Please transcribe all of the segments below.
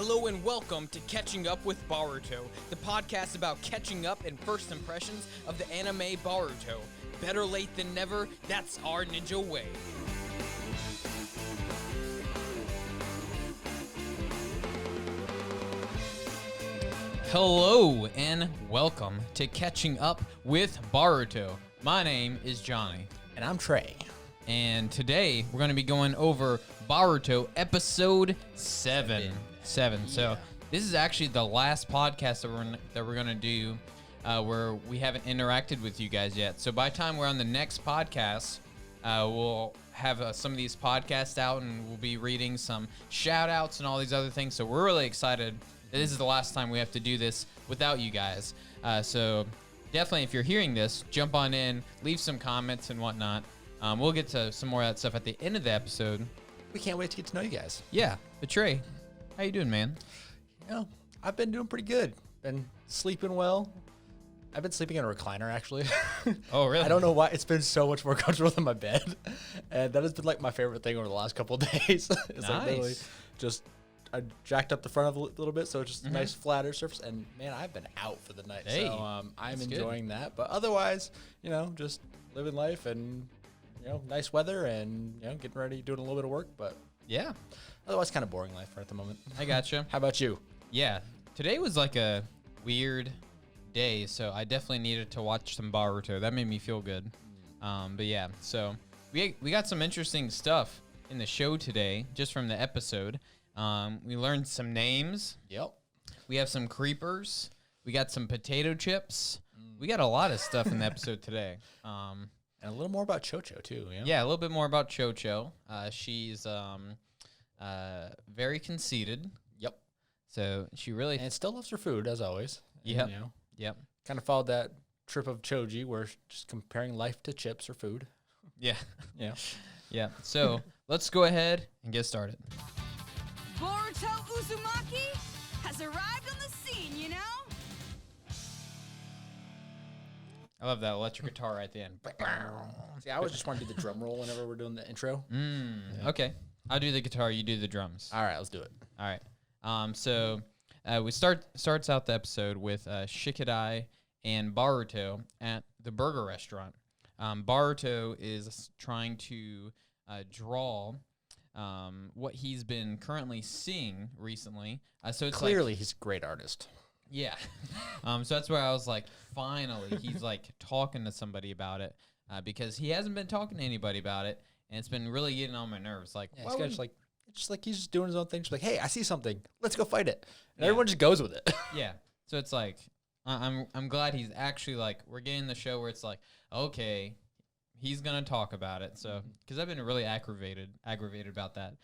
Hello and welcome to Catching Up with Boruto, the podcast about catching up and first impressions of the anime Boruto. Better late than never, that's our ninja way. Hello and welcome to Catching Up with Boruto. My name is Johnny. And I'm Trey. And today we're going to be going over Boruto episode 7. So this is actually the last podcast that we're going to do where we haven't interacted with you guys yet. So by the time we're on the next podcast, we'll have some of these podcasts out and we'll be reading some shout outs and all these other things. So we're really excited that this is the last time we have to do this without you guys. So definitely if you're hearing this, jump on in, leave some comments and whatnot. We'll get to some more of that stuff at the end of the episode. We can't wait to get to know you guys. Yeah, but Trey, how you doing, man? You know, I've been doing pretty good. Been sleeping well. I've been sleeping in a recliner, actually. Oh, really? I don't know why. It's been so much more comfortable than my bed. And that has been like my favorite thing over the last couple of days. It's like literally just, I jacked up the front of it a little bit, so it's just a nice flatter surface. And man, I've been out for the night. Hey, so I'm enjoying that. But otherwise, you know, just living life and, you know, nice weather and, you know, getting ready, doing a little bit of work. But yeah. Otherwise, kind of boring life right at the moment. I gotcha. How about you? Yeah, today was like a weird day, so I definitely needed to watch some Boruto. That made me feel good. But yeah, so we got some interesting stuff in the show today, just from the episode. We learned some names. Yep. We have some creepers. We got some potato chips. We got a lot of stuff in the episode today. And a little more about Chocho, too. Yeah, a little bit more about Chocho. She's very conceited. Yep. So she really... And still loves her food, as always. Yep. You know, Yep. kind of followed that trip of Choji, where just comparing life to chips or food. Yeah. Yeah. Yeah. So let's go ahead and get started. Boruto Uzumaki has arrived on the scene, you know? I love that electric guitar right at the end. See, I always just want to do the drum roll whenever we're doing the intro. Okay. I'll do the guitar. You do the drums. All right, let's do it. All right. So we starts out the episode with Shikadai and Boruto at the burger restaurant. Boruto is trying to draw what he's been currently seeing recently. So it's Clearly, he's a great artist. Yeah. So that's where I was like, finally, he's like talking to somebody about it because he hasn't been talking to anybody about it, and it's been really getting on my nerves. Like, Yeah, it's like he's just doing his own thing. Just like, hey, I see something. Let's go fight it. And everyone just goes with it. yeah. So it's like, I'm glad he's actually like, we're getting the show where it's like, okay, he's gonna talk about it. So because I've been really aggravated about that.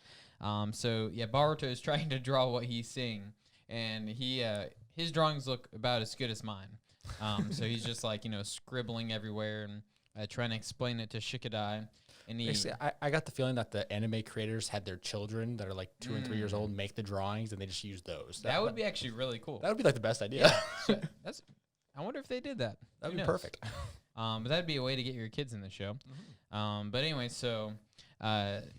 So yeah, Boruto is trying to draw what he's seeing, and his drawings look about as good as mine. So he's just like, you know, scribbling everywhere and trying to explain it to Shikadai. And Basically, I got the feeling that the anime creators had their children that are like 2 and 3 years old make the drawings, and they just use those. That would be actually really cool. That would be like the best idea. So I wonder if they did that. That would Who be knows? perfect. But that'd be a way to get your kids in the show. But anyway, so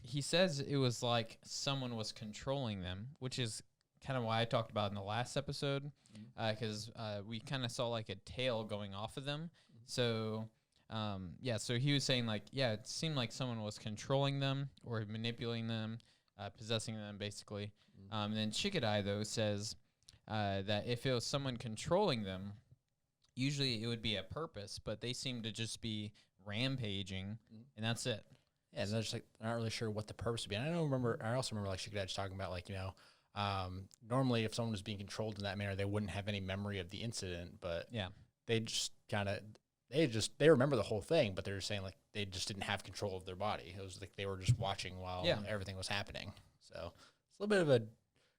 he says it was like someone was controlling them, which is kind of why I talked about in the last episode, because we kind of saw like a tail going off of them. So so he was saying like, yeah, it seemed like someone was controlling them or manipulating them, possessing them basically. And then Shikadai though says that if it was someone controlling them, usually it would be a purpose, but they seem to just be rampaging, and that's it. Yeah, and they're just like, they're not really sure what the purpose would be. And I also remember like Shikadai just talking about like, you know, normally if someone was being controlled in that manner, they wouldn't have any memory of the incident, but Yeah. they just kind of, they remember the whole thing, but they're saying like they just didn't have control of their body. It was like they were just watching while everything was happening. So it's a little bit of a,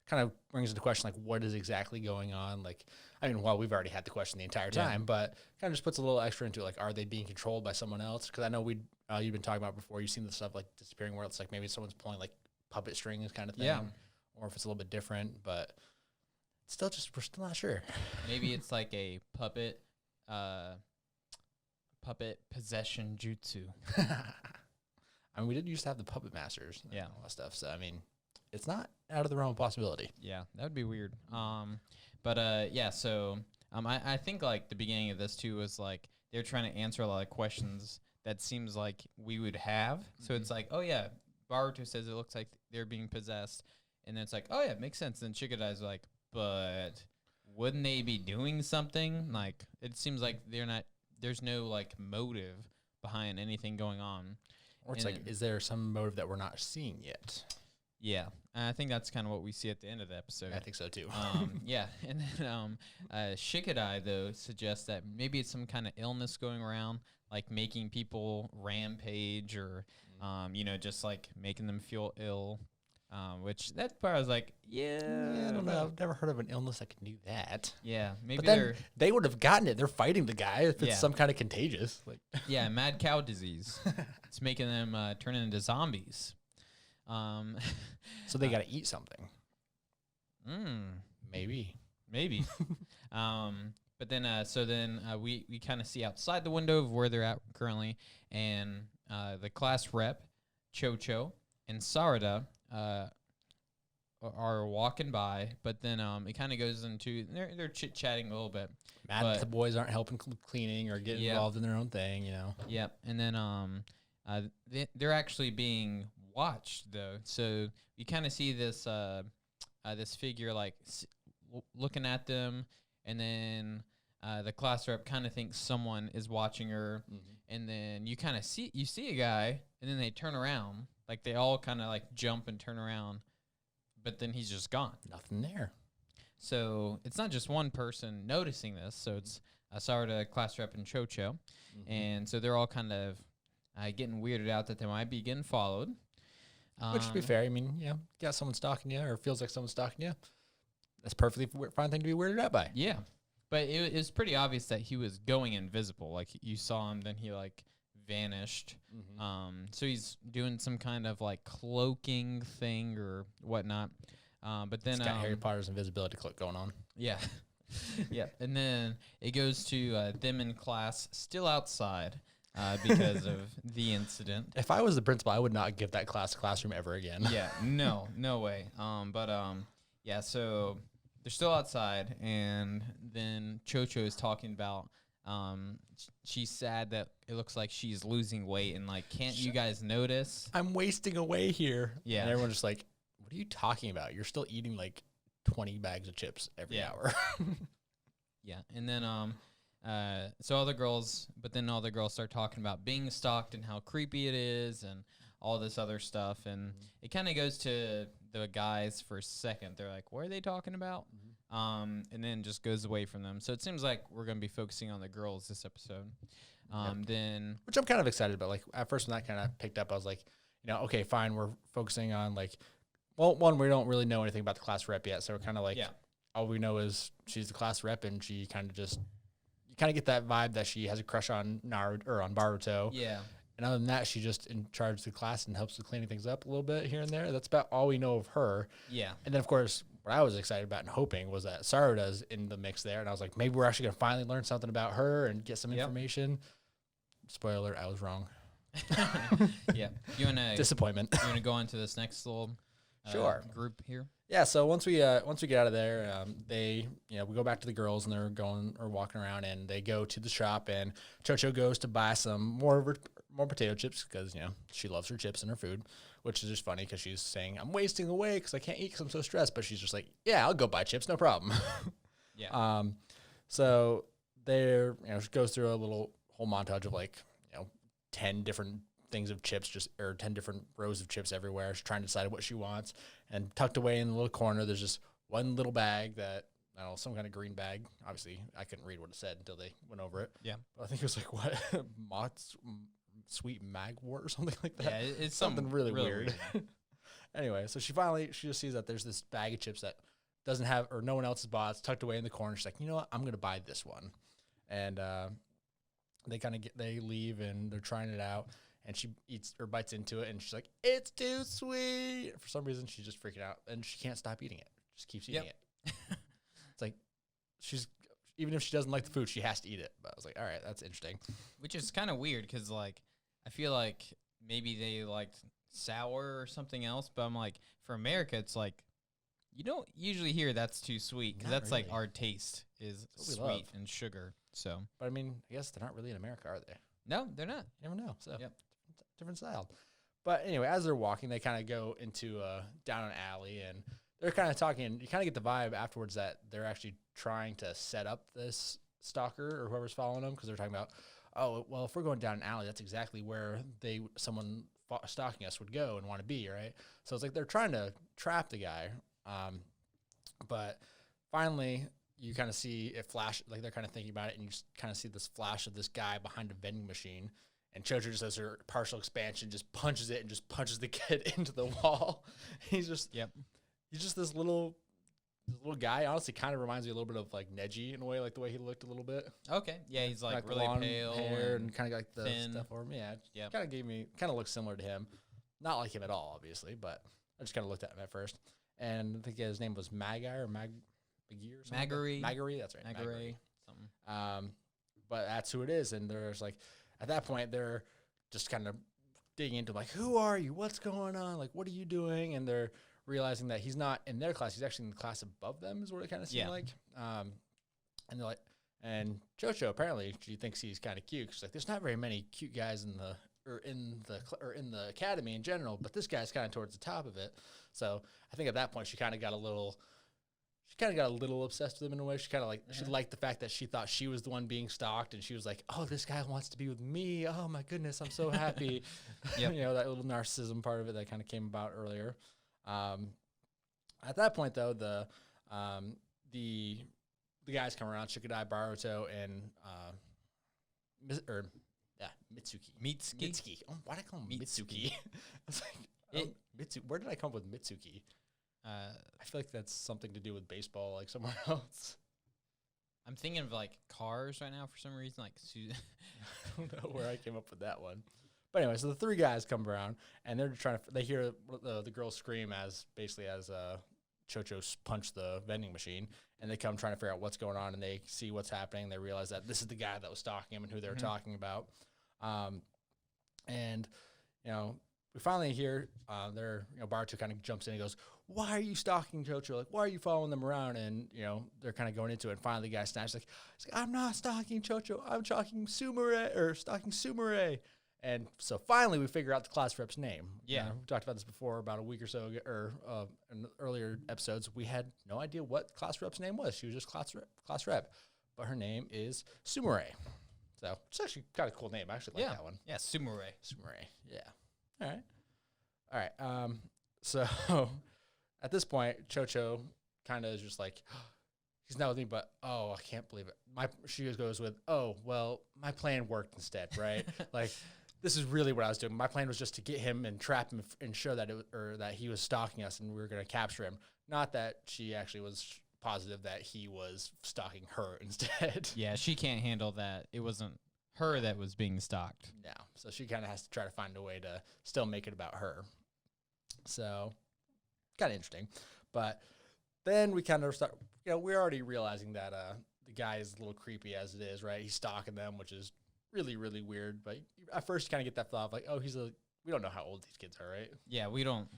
kind of brings into question like what is exactly going on. Like, I mean, well, we've already had the question the entire time, but kind of just puts a little extra into it. Like, are they being controlled by someone else? Because I know you've been talking about before. You've seen the stuff like disappearing where it's like maybe someone's pulling like puppet strings kind of thing, or if it's a little bit different. But still, we're still not sure. Maybe it's like a puppet possession jutsu. I mean, we did used to have the puppet masters and Yeah. all that stuff. So, I mean, it's not out of the realm of possibility. Yeah, that would be weird. Yeah. So I think like the beginning of this too was like they're trying to answer a lot of questions that seems like we would have. So it's like, oh yeah, Baruto says it looks like they're being possessed, and then it's like, oh yeah, it makes sense. Then Chikadai's like, but wouldn't they be doing something? Like it seems like they're not. There's no like motive behind anything going on. Or it's like, is there some motive that we're not seeing yet? Yeah, and I think that's kind of what we see at the end of the episode. I think so too. Yeah, and then Shikadai though suggests that maybe it's some kind of illness going around, like making people rampage or, just like making them feel ill. Which that part I was like, yeah, I don't know. I've never heard of an illness that can do that. Yeah, maybe but then they would have gotten it. They're fighting the guy if it's some kind of contagious. Like yeah, mad cow disease. It's making them turn into zombies. So they got to eat something. Maybe. But then, we kind of see outside the window of where they're at currently, and the class rep, Chocho, and Sarada are walking by. But then it kind of goes into they're chit chatting a little bit. Mad that the boys aren't helping cleaning or getting involved in their own thing, Yep, and then they're actually being watched though, so you kind of see this this figure like looking at them, and then the class rep kind of thinks someone is watching her, and then you kind of see a guy, and then they turn around, like they all kind of like jump and turn around, but then he's just gone. Nothing there. So it's not just one person noticing this. So it's Sarada, class rep, and Chocho, and so they're all kind of getting weirded out that they might be getting followed. Which, to be fair, I mean, got someone stalking you or feels like someone's stalking you. That's a perfectly fine thing to be weirded out by. Yeah. But it was pretty obvious that he was going invisible. Like, you saw him, then he, like, vanished. So he's doing some kind of, like, cloaking thing or whatnot. But then... It's got Harry Potter's invisibility cloak going on. Yeah. Yeah. And then it goes to them in class still outside. Because of the incident. If I was the principal, I would not give that class a classroom ever again. Yeah, no way. Yeah, so they're still outside, and then Chocho is talking about she's sad that it looks like she's losing weight, and like, can't you guys notice? I'm wasting away here. Yeah. And everyone's just like, what are you talking about? You're still eating like 20 bags of chips every hour. Yeah, and then so all the girls start talking about being stalked and how creepy it is and all this other stuff, and it kind of goes to the guys for a second. They're like, what are they talking about? And then just goes away from them. So it seems like we're going to be focusing on the girls this episode. Then, which I'm kind of excited about. Like, at first when that kind of picked up, I was like, okay, fine, we're focusing on like, well, one, we don't really know anything about the class rep yet, so we're kind of like, all we know is she's the class rep, and she kind of just... kind of get that vibe that she has a crush on Naruto or on Baruto. Yeah. And other than that, she's just in charge of the class and helps with cleaning things up a little bit here and there. That's about all we know of her. Yeah. And then, of course, what I was excited about and hoping was that Sarada's in the mix there. And I was like, maybe we're actually going to finally learn something about her and get some information. Spoiler alert, I was wrong. Yeah. You want to... Disappointment. You want to go on to this next little group here? Yeah, so once we get out of there, we go back to the girls, and they're going or walking around, and they go to the shop, and Chocho goes to buy some more potato chips because she loves her chips and her food, which is just funny because she's saying, I'm wasting away because I can't eat because I'm so stressed, but she's just like, yeah, I'll go buy chips, no problem. Yeah. So there, she goes through a little whole montage of 10 different things of chips, or 10 different rows of chips everywhere. She's trying to decide what she wants, and tucked away in the little corner, there's just one little bag that, I don't know, some kind of green bag. Obviously, I couldn't read what it said until they went over it. Yeah. But I think it was like, what? Sweet magwort or something like that. Yeah, it's something really weird. Anyway, so she just sees that there's this bag of chips that doesn't have, or no one else has bought. It's tucked away in the corner. She's like, you know what? I'm going to buy this one. And they leave, and they're trying it out. And she eats or bites into it, and she's like, it's too sweet. For some reason, she's just freaking out, and she can't stop eating it. Just keeps eating it. It's like, even if she doesn't like the food, she has to eat it. But I was like, all right, that's interesting. Which is kind of weird because, like, I feel like maybe they liked sour or something else. But I'm like, for America, it's like You don't usually hear that's too sweet because Not that's like really. our taste is That's what we sweet love. and sugar. So But I mean, I guess they're not really in America, are they? no, they're not. You never know. So Yep. different style. But anyway, as they're walking, they kind of go into down an alley, and they're kind of talking. You kind of get the vibe afterwards that they're actually trying to set up this stalker or whoever's following them, because they're talking about, oh, well, if we're going down an alley, that's exactly where someone stalking us would go and want to be, right? So it's like they're trying to trap the guy. But finally, you kind of see it flash, like they're kind of thinking about it, and you just kind of see this flash of this guy behind a vending machine. And Chocho just does her partial expansion, just punches it and just punches the kid into the wall. He's just this little guy. Honestly, kind of reminds me a little bit of like Neji in a way, like the way he looked a little bit. Okay, yeah, he's like really long pale hair and kind of like the thin. stuff over him. Yeah. Kind of looks similar to him. Not like him at all, obviously, but I just kind of looked at him at first. And I think his name was Magai or Maggie or something. Magari, that's right. Magari, something. But that's who it is. And there's like, at that point, they're just kind of digging into like, who are you? What's going on? Like, what are you doing? And they're realizing that he's not in their class. He's actually in the class above them is what it kind of seemed like. And they're like, and Chocho, apparently, she thinks he's kind of cute. She's like, there's not very many cute guys in the academy in general, but this guy's kind of towards the top of it. So I think at that point, she kind of got a little obsessed with him in a way. She kind of like, she liked the fact that she thought she was the one being stalked, and she was like, oh, this guy wants to be with me. Oh my goodness, I'm so happy. Yep. You know, that little narcissism part of it that kind of came about earlier. At that point though, the guys come around, Shikadai, Baruto, and Mitsuki. Oh, why did I call him Mitsuki? I was like, where did I come up with Mitsuki? I feel like that's something to do with baseball, like somewhere else. I'm thinking of like cars right now for some reason. Like, I don't know where I came up with that one. But anyway, so the three guys come around, and they're trying to. They hear the girl scream as Chocho punch the vending machine, and they come trying to figure out what's going on, and they see what's happening. They realize that this is the guy that was stalking him and who they were talking about. And you know, we finally hear Baruto kind of jumps in and goes, why are you stalking Chocho? Like, why are you following them around? And, you know, they're kind of going into it. And finally the guy snaps like, I'm not stalking Chocho. I'm stalking Sumire. And so finally we figure out the class rep's name. Yeah. We talked about this before about a week or so ago, or in earlier episodes. We had no idea what class rep's name was. She was just class rep. But her name is Sumire. So it's actually kind of a cool name. I actually like that one. Yeah, Sumire. Yeah. All right. So at this point, Chocho kind of is just like, he's not with me, but I can't believe it. She goes with, my plan worked instead, right? Like, this is really what I was doing. My plan was just to get him and trap him and show that that he was stalking us and we were going to capture him. Not that she actually was positive that he was stalking her instead. Yeah, she can't handle that. It wasn't her that was being stalked. No. So she kind of has to try to find a way to still make it about her. So kind of interesting. But then we kind of start, we're already realizing that the guy is a little creepy as it is, right? He's stalking them, which is really, really weird. But at first you kind of get that thought of like, we don't know how old these kids are, right? Yeah, we don't.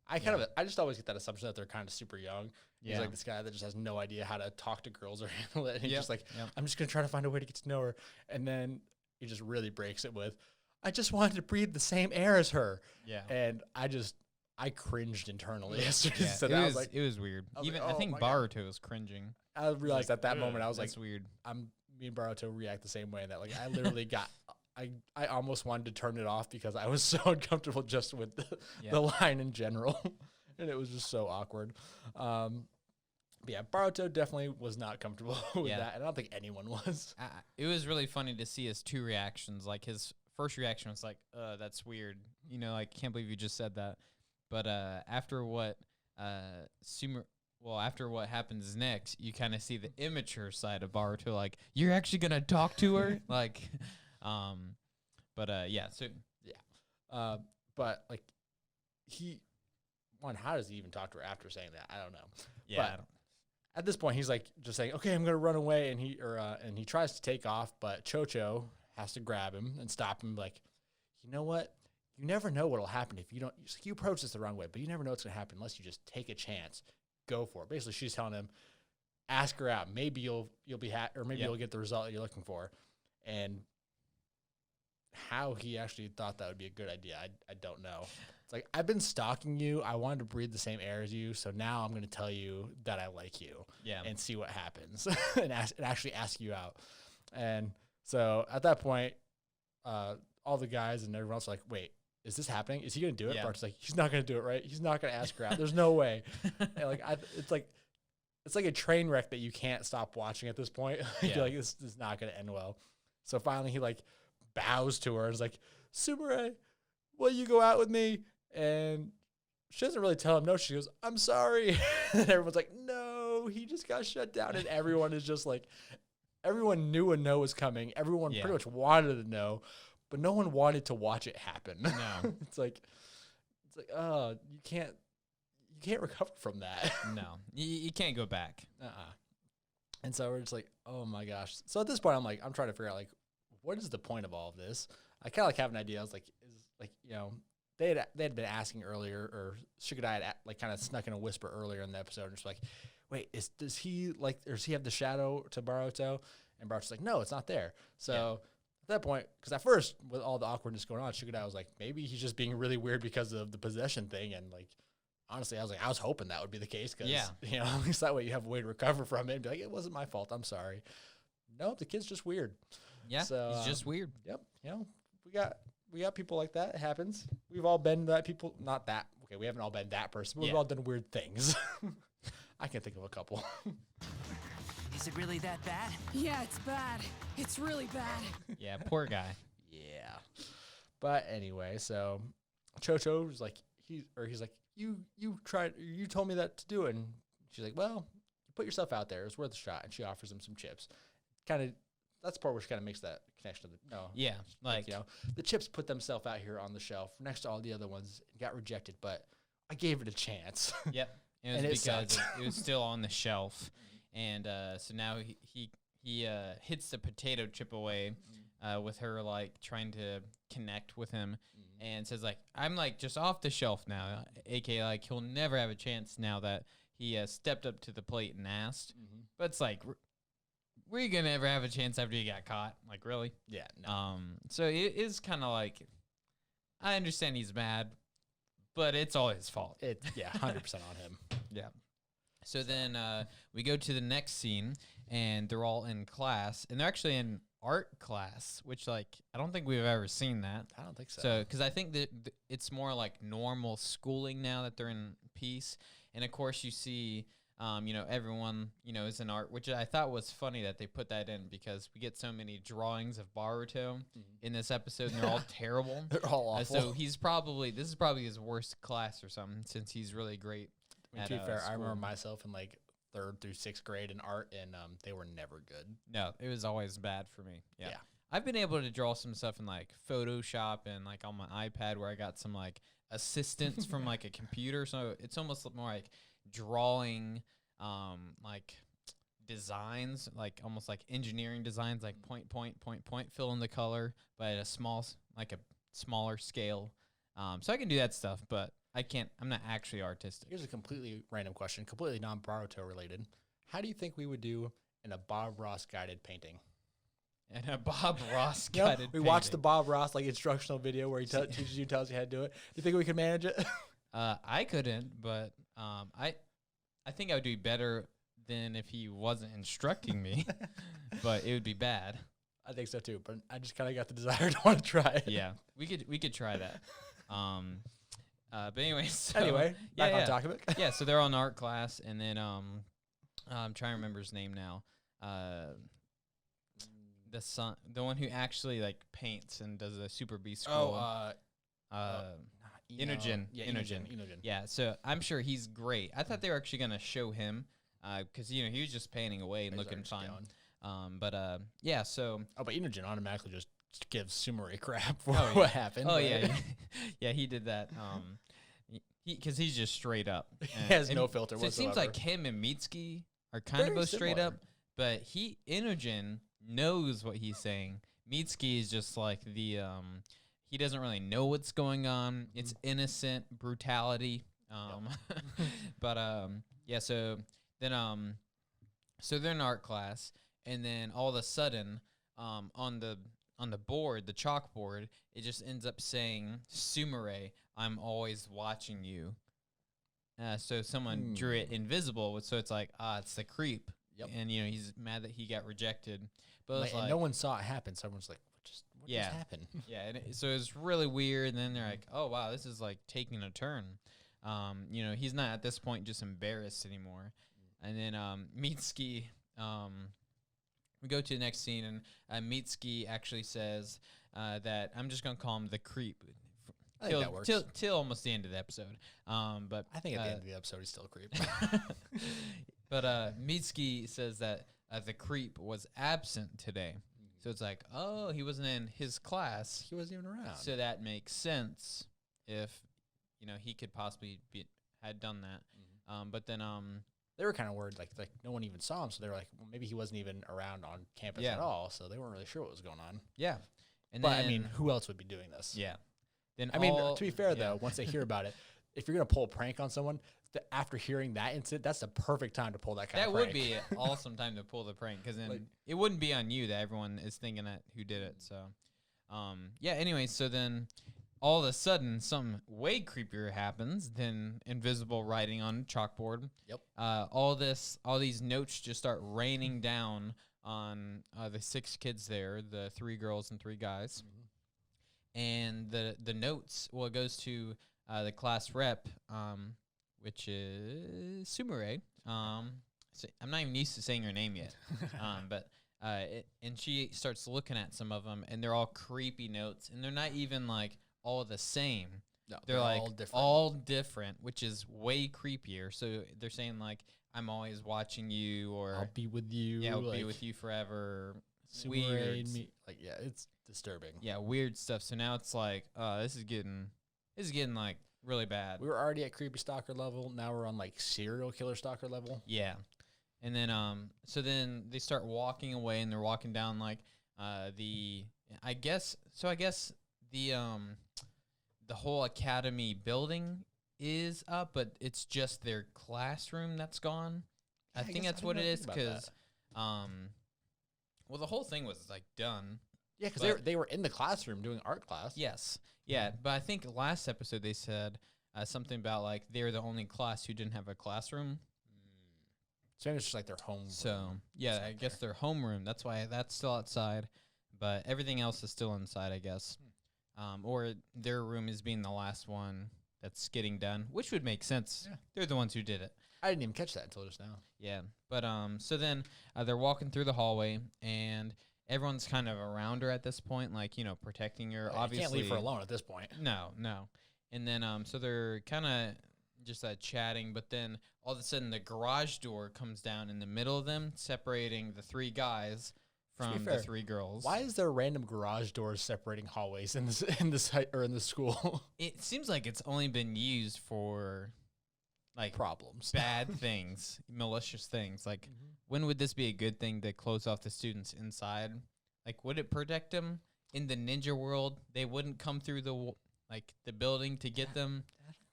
I just always get that assumption that they're kind of super young. Yeah. He's like this guy that just has no idea how to talk to girls or handle it. And he's just like, I'm just going to try to find a way to get to know her. And then he just really breaks it with, I just wanted to breathe the same air as her. Yeah. And I cringed internally as soon as he said that. It was weird. I think Baruto was cringing. I realized at that moment, I was like, that's weird. Me and Baruto react the same way. That like, I literally I almost wanted to turn it off because I was so uncomfortable just with the line in general. And it was just so awkward. But yeah, Baruto definitely was not comfortable with that. And I don't think anyone was. It was really funny to see his two reactions. Like his first reaction was like, that's weird. I can't believe you just said that. But after what after what happens next, you kind of see the immature side of Baruto. Like, you're actually going to talk to her? Like, but like how does he even talk to her after saying that? I don't know. Yeah. But at this point, he's like just saying, okay, I'm going to run away. And he tries to take off, but Chocho has to grab him and stop him. Like, you know what? You never know what'll happen if you don't, you approach this the wrong way, but you never know what's going to happen unless you just take a chance. go for it. Basically, she's telling him, ask her out. Maybe you'll be or maybe you'll get the result you're looking for. And how he actually thought that would be a good idea, I don't know. It's like, I've been stalking you. I wanted to breathe the same air as you, so now I'm going to tell you that I like you and see what happens and actually ask you out. And so at that point, all the guys and everyone else are like, wait, is this happening? Is he going to do it? Bart's like, he's not going to do it, right? He's not going to ask her out. There's no way. And like, it's like a train wreck that you can't stop watching at this point. You're like, this is not going to end well. So finally he like bows to her and is like, Sumire, will you go out with me? And she doesn't really tell him no. She goes, I'm sorry. And everyone's like, no, he just got shut down. And everyone is just like, everyone knew a no was coming. Everyone pretty much wanted a no, but no one wanted to watch it happen. No. It's like, oh, you can't recover from that. No, you can't go back. And so we're just like, oh my gosh. So at this point, I'm trying to figure out like, what is the point of all of this? I kind of like have an idea. I was like, they had been asking earlier, or Shikadai had like kind of snuck in a whisper earlier in the episode, and just like, wait, does he have the shadow to Baruto? And Baruto's like, no, it's not there. So at that point, because at first with all the awkwardness going on, Shikadai was like, maybe he's just being really weird because of the possession thing, and like, honestly, I was hoping that would be the case, because at least that way you have a way to recover from it and be like, it wasn't my fault, I'm sorry. Nope, the kid's just weird. Yeah, so, he's just weird. Yep, we got people like that. It happens. We've all been that people. Not that. Okay, we haven't all been that person, but we've all done weird things. I can think of a couple. Is it really that bad? Yeah, it's bad. It's really bad. Yeah, poor guy. Yeah. But anyway, so Chocho was like, he's like, you told me that to do it. And she's like, well, you put yourself out there. It's worth a shot. And she offers him some chips. Kind of, that's the part where she kind of makes that connection to like, the chips put themselves out here on the shelf next to all the other ones and got rejected, but I gave it a chance. Yep. It was because it was still on the shelf. And so now he hits the potato chip away with her like trying to connect with him, and says like, I'm like just off the shelf now, aka like he'll never have a chance now that he stepped up to the plate and asked. But it's like, were you gonna ever have a chance after you got caught? Like, really? Yeah. No. So it is kind of like, I understand he's mad, but it's all his fault. 100% on him. Yeah. So then we go to the next scene, and they're all in class, and they're actually in art class, which like I don't think we've ever seen that. I don't think so. So because I think that it's more like normal schooling now that they're in peace, and of course you see, everyone is in art, which I thought was funny that they put that in, because we get so many drawings of Baruto in this episode, and they're all terrible. They're all awful. So this is probably his worst class or something, since he's really great. To be fair, I remember myself in like 3rd through 6th grade in art, and they were never good. No, it was always bad for me. Yeah. I've been able to draw some stuff in like Photoshop and like on my iPad, where I got some like assistance from like a computer. So it's almost more like drawing like designs, like almost like engineering designs, like point, fill in the color, but at a smaller scale. So I can do that stuff, but I'm not actually artistic. Here's a completely random question, completely non-Baruto related. How do you think we would do in a Bob Ross guided painting? And a Bob Ross guided we watched the Bob Ross like instructional video where he teaches you, tells you how to do it. Do you think we could manage it? I couldn't, but I think I would do better than if he wasn't instructing me, but it would be bad. I think so too, but I just kind of got the desire to want to try it. Yeah, we could try that. But anyways, back on topic. Yeah, so they're on art class, and then I'm trying to remember his name now. The one who actually like paints and does a Super Beast scroll. Inogen. Yeah, Inogen. Yeah, so I'm sure he's great. I thought they were actually gonna show him, because he was just painting away and looking fine. Yeah. So. Oh, but Inogen automatically just gives Sumire crap for what happened. Oh yeah, yeah, he did that. Because he's just straight up. He has no filter so whatsoever. It seems like him and Mitsuki are kind of both straight up, but Inogen knows what he's saying. Mitsuki is just like he doesn't really know what's going on. It's innocent brutality. But Yeah, so then so they're in art class, and then all of a sudden, on the board, the chalkboard, it just ends up saying "Sumire, I'm always watching you." So someone drew it invisible, so it's like, it's the creep. Yep. And he's mad that he got rejected, but it was And no one saw it happen. So everyone's like, what just happened? Yeah, and so it's really weird. And then they're like, oh wow, this is like taking a turn. He's not at this point just embarrassed anymore. And then Mitsuki, we go to the next scene, and Mitsuki actually says that I'm just gonna call him the creep. I think that works. Till almost the end of the episode. But I think at the end of the episode he's still a creep. But Mitsuki says that the creep was absent today. So it's like, oh, he wasn't in his class. He wasn't even around. So that makes sense if, he could possibly had done that. But then they were kind of worried, like no one even saw him. So they were like, well, maybe he wasn't even around on campus at all. So they weren't really sure what was going on. Yeah. And but, then, I mean, who else would be doing this? Yeah. Then I mean, to be fair, though, once they hear about it, if you're going to pull a prank on someone, after hearing that incident, that's the perfect time to pull that kind of prank. That would be an awesome time to pull the prank, because then it wouldn't be on you that everyone is thinking that who did it. So, anyway, so then all of a sudden, something way creepier happens than invisible writing on chalkboard. Yep. All these notes just start raining down on the 6 kids there, the 3 girls and 3 guys. And the notes, it goes to the class rep, which is Sumire. So I'm not even used to saying her name yet. But and she starts looking at some of them, and they're all creepy notes, and they're not even like all the same. No, they're like all different. Which is way creepier. So they're saying like, I'm always watching you, or I'll be with you. Yeah, I'll be with you forever. Weird. It's disturbing. Yeah, weird stuff. So now it's like, this is getting like really bad. We were already at creepy stalker level. Now we're on like serial killer stalker level. Yeah. And then so then they start walking away, and they're walking down like I guess the whole academy building is up, but it's just their classroom that's gone. I think that's what it is, because the whole thing was like done. Yeah, because they were in the classroom doing art class. Yes. Yeah, but I think last episode they said something about like they're the only class who didn't have a classroom. So maybe it's just like their home room. So, yeah, I guess their homeroom. That's why that's still outside, but everything else is still inside, I guess. Or their room is being the last one that's getting done, which would make sense. Yeah. They're the ones who did it. I didn't even catch that until just now. Yeah, but so then they're walking through the hallway, and everyone's kind of around her at this point, like, protecting her. Obviously, you can't leave her alone at this point. No. And then so they're kind of just chatting, but then all of a sudden the garage door comes down in the middle of them, separating the 3 guys from the 3 girls. Why is there random garage doors separating hallways in the school? It seems like it's only been used for like problems, bad things, malicious things. Like, when would this be a good thing to close off the students inside? Like, would it protect them in the ninja world? They wouldn't come through the building to get them.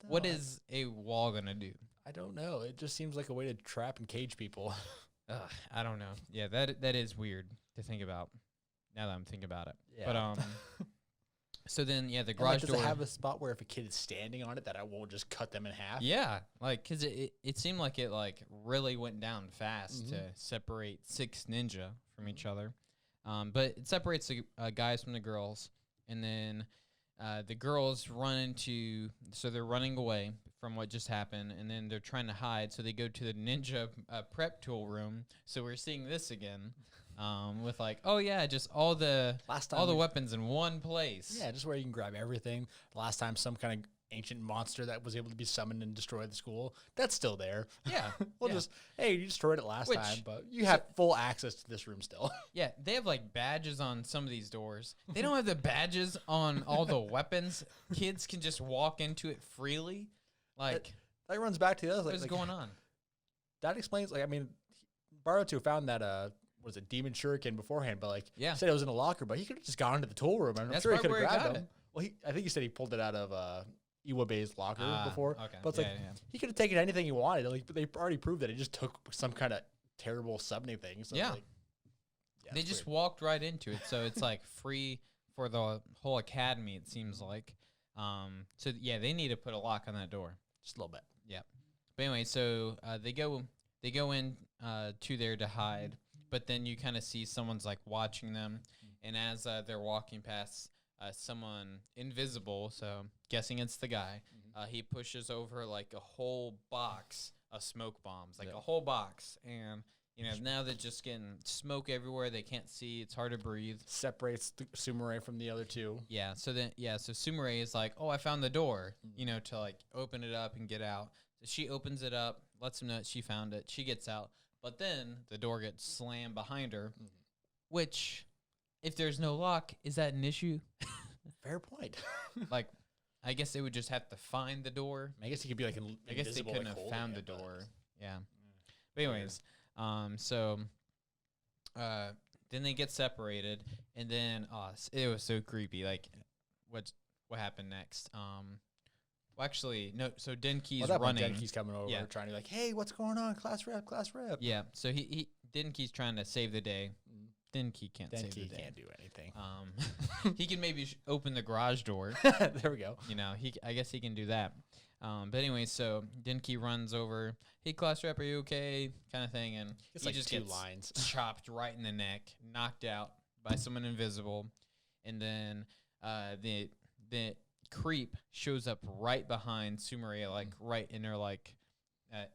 What is a wall gonna do? I don't know. It just seems like a way to trap and cage people. I don't know. Yeah, that is weird to think about. Now that I'm thinking about it. Yeah. But so then the garage door. Does it have a spot where if a kid is standing on it, that I won't just cut them in half? Yeah, because it seemed like it really went down fast to separate 6 ninja from each other. But it separates the guys from the girls, and then the girls they're running away from what just happened, and then they're trying to hide, so they go to the ninja prep tool room. So we're seeing this again, with just all the weapons in one place. Yeah, just where you can grab everything. Last time, some kind of ancient monster that was able to be summoned and destroy the school, that's still there. Yeah. You destroyed it last time, but you have full access to this room still. Yeah, they have badges on some of these doors. They don't have the badges on all the weapons. Kids can just walk into it freely. That runs back to the other. What is going on? That explains. Baruto found that demon shuriken beforehand, but said it was in a locker, but he could have just gone into the tool room. I'm sure he could have grabbed him. Well, I think he said he pulled it out of Iwabe's locker before. Okay. But it's he could have taken anything he wanted. Like, but they already proved that he just took some kind of terrible subney thing. So yeah. Like, they just walked right into it. So it's like free for the whole academy, it seems like. So yeah, they need to put a lock on that door. Just a little bit. Yeah. But anyway, so they go in to there to hide, but then you kind of see someone's like watching them, and as they're walking past someone invisible, so guessing it's the guy, he pushes over like a whole box of smoke bombs, like a whole box, and now they're just getting smoke everywhere. They can't see. It's hard to breathe. Separates Sumire from the other two. Yeah. So Sumire is like, oh, I found the door, to like open it up and get out. So she opens it up, lets him know that she found it. She gets out. But then the door gets slammed behind her, which, if there's no lock, is that an issue? Fair point. Like, I guess they would just have to find the door. I guess he could be like I guess they couldn't have found the door. Yeah. But anyways, then they get separated, and then it was so creepy. Like, what happened next? Well, actually, no. So Denki's running. Denki's coming over, trying to be like, "Hey, what's going on? Class rep." Yeah. So Denki's trying to save the day. Denki can't save the day. Can't do anything. He can maybe open the garage door. There we go. I guess he can do that. But anyway, so Denki runs over. Hey, class rep, are you okay? Kind of thing, and it's he like just two gets lines. chopped right in the neck, knocked out by someone invisible, and then the creep shows up right behind Sumire, like right in her like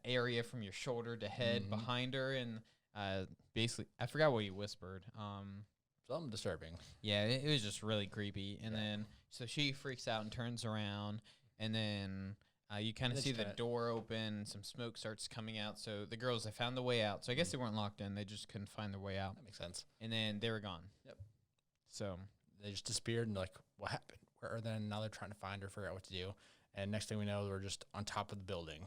area from your shoulder to head behind her, and basically I forgot what he whispered. Something disturbing. Yeah, it was just really creepy. And then so she freaks out and turns around, and then you kind of see the door open, some smoke starts coming out. So the girls, they found the way out. So I guess they weren't locked in, they just couldn't find their way out. That makes sense. And then they were gone. Yep. So they just disappeared, and like, what happened? Or then now they're trying to find her, figure out what to do. And next thing we know, we're just on top of the building.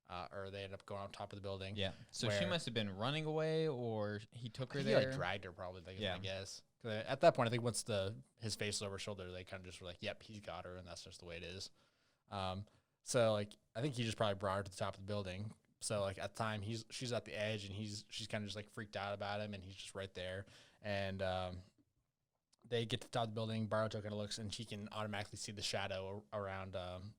Or they end up going on top of the building. Yeah. So she must have been running away, or he took her he there. Like dragged her probably, I guess. Cause at that point, I think once his face was over her shoulder, they kind of just were like, yep, he's got her, and that's just the way it is. So like, I think he just probably brought her to the top of the building. So like at the time, she's at the edge, and she's kind of just like freaked out about him, and he's just right there. And they get to the top of the building. Baruto kind of looks, and she can automatically see the shadow around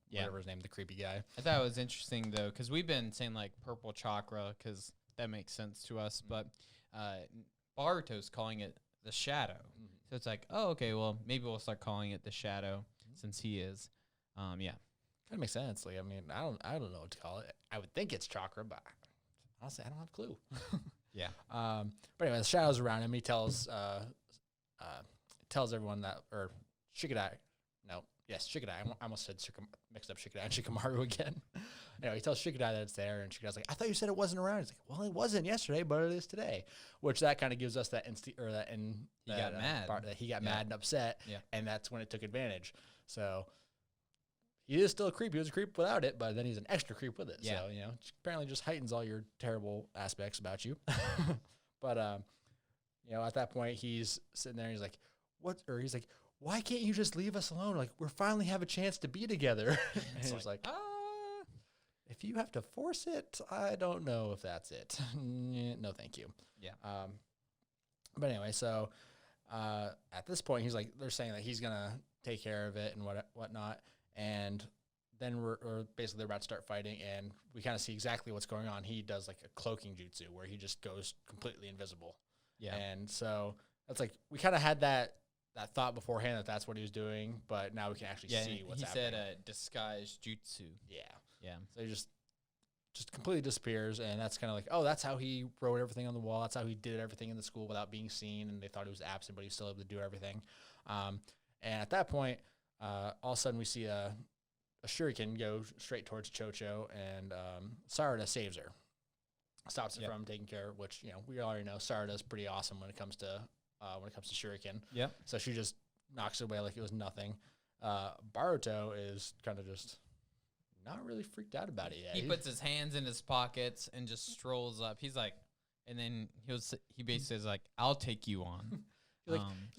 whatever his name, the creepy guy. I thought it was interesting, though, because we've been saying, like, purple chakra, because that makes sense to us. But Baruto's calling it the shadow. So it's like, oh, okay, well, maybe we'll start calling it the shadow since he is. Yeah. Kind of makes sense. Like, I mean, I don't know what to call it. I would think it's chakra, but honestly, I don't have a clue. Yeah. But anyway, the shadow's around him. He tells everyone that, or Shikadai. No, yes, Shikadai. I almost said mixed up Shikadai and Shikamaru again. Anyway, he tells Shikadai that it's there, and Shikadai's like, I thought you said it wasn't around. He's like, well, it wasn't yesterday, but it is today. Which that kind of gives us that he got mad. That he got mad and upset, yeah. And that's when it took advantage. So he is still a creep. He was a creep without it, but then he's an extra creep with it. Yeah. So, apparently just heightens all your terrible aspects about you. But, at that point, he's sitting there, and he's like, he's like, why can't you just leave us alone? Like, we finally have a chance to be together. And he's like, if you have to force it, I don't know if that's it. No, thank you. Yeah. But anyway, so at this point, he's like, they're saying that he's going to take care of it and whatnot. And then we're basically they're about to start fighting, and we kind of see exactly what's going on. He does like a cloaking jutsu where he just goes completely invisible. Yeah. And so that's like, we kind of had that thought beforehand that that's what he was doing, but now we can actually see what's happening. He said disguised jutsu. Yeah. Yeah. So he just completely disappears, and that's kind of like, oh, that's how he wrote everything on the wall. That's how he did everything in the school without being seen, and they thought he was absent, but he was still able to do everything. And at that point, all of a sudden we see a shuriken go straight towards Chocho, and Sarada saves her. Stops it from taking care of, which, we already know Sarada's pretty awesome when it comes to shuriken. Yeah. So she just knocks it away like it was nothing. Baruto is kind of just not really freaked out about it yet. He puts his hands in his pockets and just strolls up. He's like, and then he basically says like, "I'll take you on."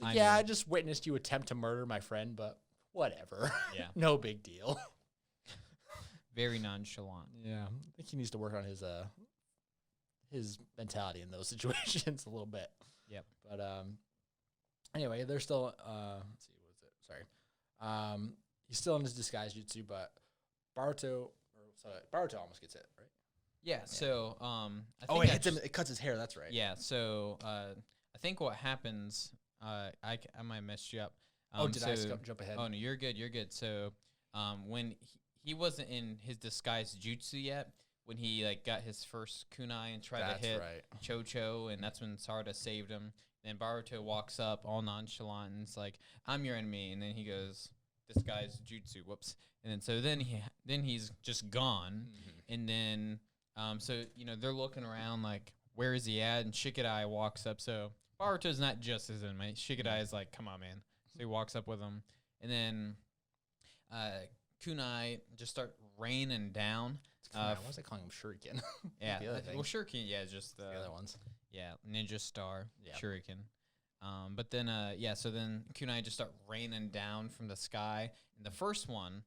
I just witnessed you attempt to murder my friend, but whatever. Yeah. No big deal. very nonchalant. Yeah, I think he needs to work on his mentality in those situations a little bit. Yep. But anyway, they're still let's see, what was it? Sorry. He's still in his disguise jutsu, but Baruto almost gets it, right? Yeah. So I Oh, think it hits him. It cuts his hair. That's right. Yeah. So I think what happens, I might have messed you up. Did I jump ahead? Oh no, you're good. You're good. So when he wasn't in his disguise jutsu yet, when he like got his first kunai and tried to hit Chocho, and that's when Sarada saved him. Then Baruto walks up all nonchalant and it's like, "I'm your enemy," and then he goes, "Disguise jutsu." Whoops. And then so then he's just gone, and then so they're looking around like, where is he at? And Shikadai walks up. So Baruto's not just his enemy. Shikadai is like, "Come on, man." So he walks up with him, and then kunai just start raining down. Why was I calling him Shuriken? Yeah. The other thing. Well, Shuriken, yeah, just the other ones. Yeah, Ninja Star, Yep. Shuriken. But then, so then kunai just start raining down from the sky. And the first one,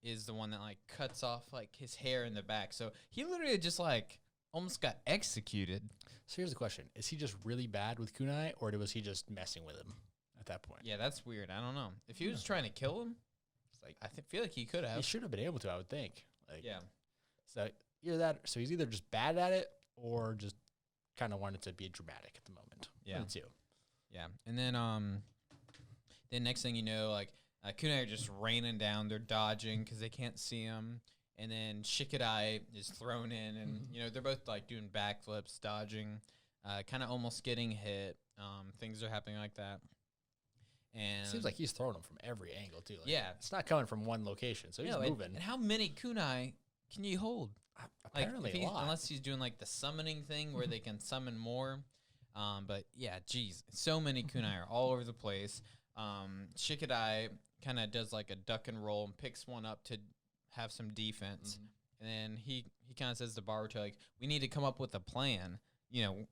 is the one that, like, cuts off, like, his hair in the back. So he literally just, like, almost got executed. So here's the question. Is he just really bad with kunai, or was he just messing with him at that point? Yeah, that's weird. I don't know. If he was trying to kill him, It's like, I feel like he could have. he should have been able to, I would think. Like, Yeah. So either that, so he's either just bad at it, or just kind of wanted to be dramatic at the moment. Yeah. One of the two. Yeah, and then next thing you know, like kunai are just raining down. They're dodging because they can't see him, and then Shikadai is thrown in, and they're both like doing backflips, dodging, kind of almost getting hit. Things are happening like that, and It seems like he's throwing them from every angle too. Like, yeah, it's not coming from one location, so he's moving. And how many kunai can you hold? Apparently like, a lot. Unless he's doing like the summoning thing where they can summon more. But yeah, geez, so many kunai are all over the place. Shikadai kind of does like a duck and roll and picks one up to have some defense. And then he kind of says to Baruto, like, we need to come up with a plan.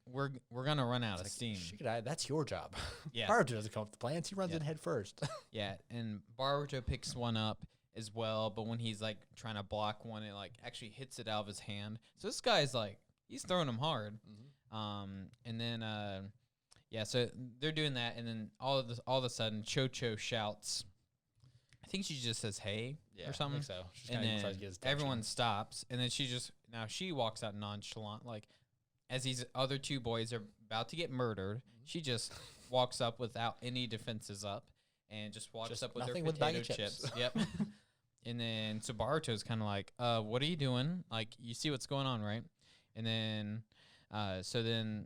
We're going to run out of steam. Shikadai, that's your job. Yeah. Baruto doesn't come up with the plans. He runs in head first. Yeah, and Baruto picks one up as well, but when he's like trying to block one, it like actually hits it out of his hand. So this guy's like, he's throwing him hard. And then so they're doing that, and then all of a sudden Chocho shouts, I think she just says hey or something. I think so. She's And kinda tries then to get his attention. everyone stops, and then she walks out nonchalant, like as these other two boys are about to get murdered. She just walks up without any defenses up, and just walks up with her potato chips. Yep. And then so Baruto's kind of like, what are you doing? Like, you see what's going on, right? And then Chocho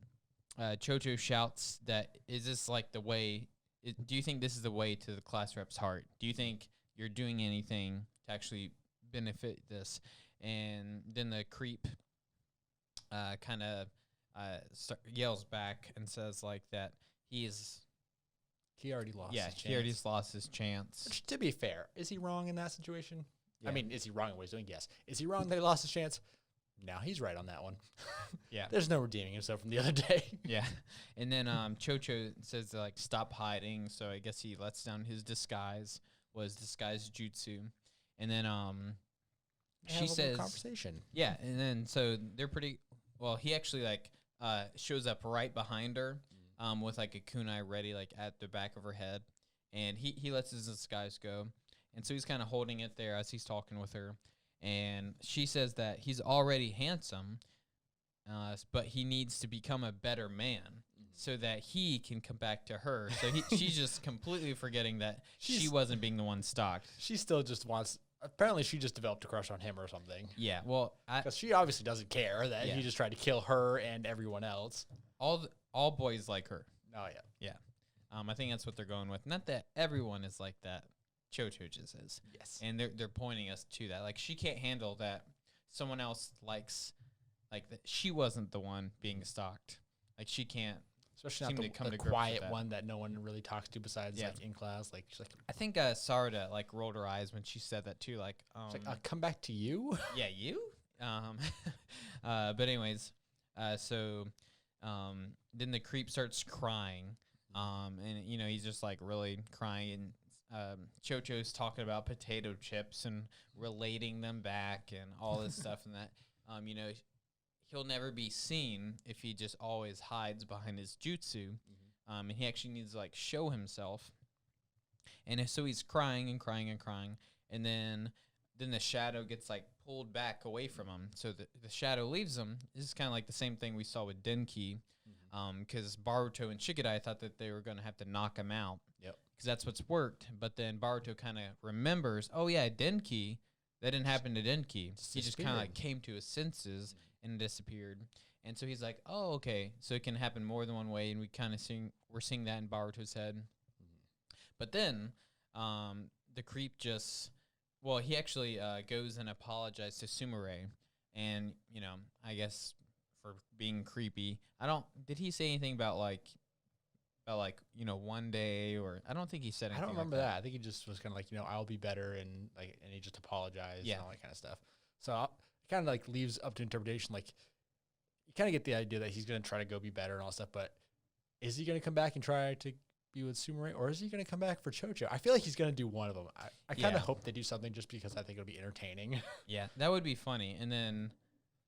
shouts that, is this like the way, do you think this is the way to the class rep's heart? Do you think you're doing anything to actually benefit this? And then the creep kind of yells back and says like that he already lost his chance. he already lost his chance. Which, to be fair, is he wrong in that situation? Yeah. I mean, is he wrong in what he's doing? Yes. Is he wrong that he lost his chance? No, he's right on that one. Yeah. There's no redeeming himself from the other day. Yeah. And then Chocho says to, like, stop hiding. So I guess he lets down his disguise jutsu. And then she says conversation. Yeah, and then so they're pretty well, he actually like shows up right behind her with like a kunai ready like at the back of her head. And he lets his disguise go. And so he's kind of holding it there as he's talking with her. And she says that he's already handsome, but he needs to become a better man so that he can come back to her. So she's just completely forgetting that she wasn't being the one stalked. She still just wants. Apparently, she just developed a crush on him or something. Yeah, well, because she obviously doesn't care that he just tried to kill her and everyone else. All boys like her. Oh yeah, yeah. I think that's what they're going with. Not that everyone is like that. Chocho just is. Yes. And they're pointing us to that. Like, she can't handle that someone else likes, like, that she wasn't the one being stalked. Like, she can't. Especially not the quiet one that no one really talks to besides, like, in class. Like, she's like, I think Sarada, like, rolled her eyes when she said that, too. Like, come back to you? Yeah, you? But anyways, so then the creep starts crying. And, he's just, like, really crying. And Chocho's talking about potato chips and relating them back and all this stuff and that, he'll never be seen if he just always hides behind his jutsu. And he actually needs to, like, show himself. And so he's crying and crying and crying. And then the shadow gets, like, pulled back away from him. So the shadow leaves him. This is kind of like the same thing we saw with Denki. Because Baruto and Shikadai thought that they were going to have to knock him out. Yep. Because that's what's worked. But then Baruto kind of remembers, oh, yeah, Denki. That didn't happen to Denki. He just kind of, like, came to his senses and disappeared. And so he's like, oh, okay. So it can happen more than one way. And we're seeing that in Baruto's head. But then the creep he actually goes and apologizes to Sumire. And, I guess for being creepy. Did he say anything about one day, or I don't think he said anything. I don't remember like that. I think he just was kind of like, I'll be better, and he just apologized and all that kind of stuff. So it kind of like leaves up to interpretation. Like, you kind of get the idea that he's going to try to go be better and all that stuff, but is he going to come back and try to be with Sumire, or is he going to come back for Chocho? I feel like he's going to do one of them. I kind of hope they do something just because I think it'll be entertaining. Yeah, that would be funny. And then,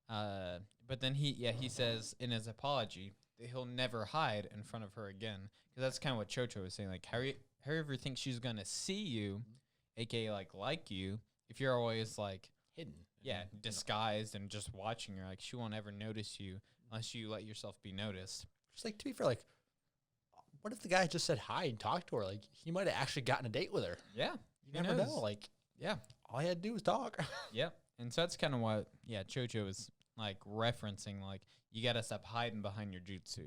but then he says in his apology that he'll never hide in front of her again. Because that's kind of what Chocho was saying. Like, how you ever think she's going to see you, aka like you, if you're always like hidden. Yeah, disguised and just watching her. Like, she won't ever notice you unless you let yourself be noticed. Just like, to be fair, like, what if the guy just said hi and talked to her? Like, he might have actually gotten a date with her. Yeah. You never know. Like, yeah. All he had to do was talk. Yep. And so that's kind of what, Chocho was, like, referencing. Like, you got to stop hiding behind your jutsu.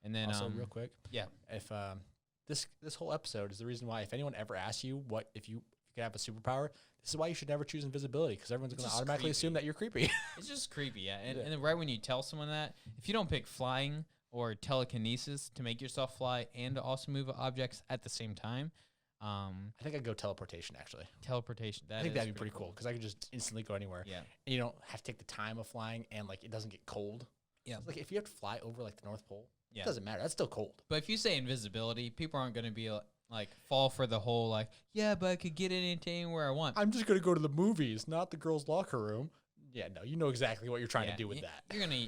And then, also, real quick. Yeah. If this whole episode is the reason why, if anyone ever asks you if you could have a superpower, this is why you should never choose invisibility, because everyone's going to automatically assume that you're creepy. It's just creepy, yeah. And then right when you tell someone that, if you don't pick flying or telekinesis to make yourself fly and to also move objects at the same time, I think I'd go teleportation, actually. Teleportation. I think that'd be pretty cool, because I could just instantly go anywhere. Yeah. And you don't have to take the time of flying, and like it doesn't get cold. Yeah. Like if you have to fly over like the North Pole, yeah, it doesn't matter. That's still cold. But if you say invisibility, people aren't going to be like fall for the whole like, yeah, but I could get it anywhere I want. I'm just going to go to the movies, not the girls' locker room. Yeah, no, you know exactly what you're trying to do with that.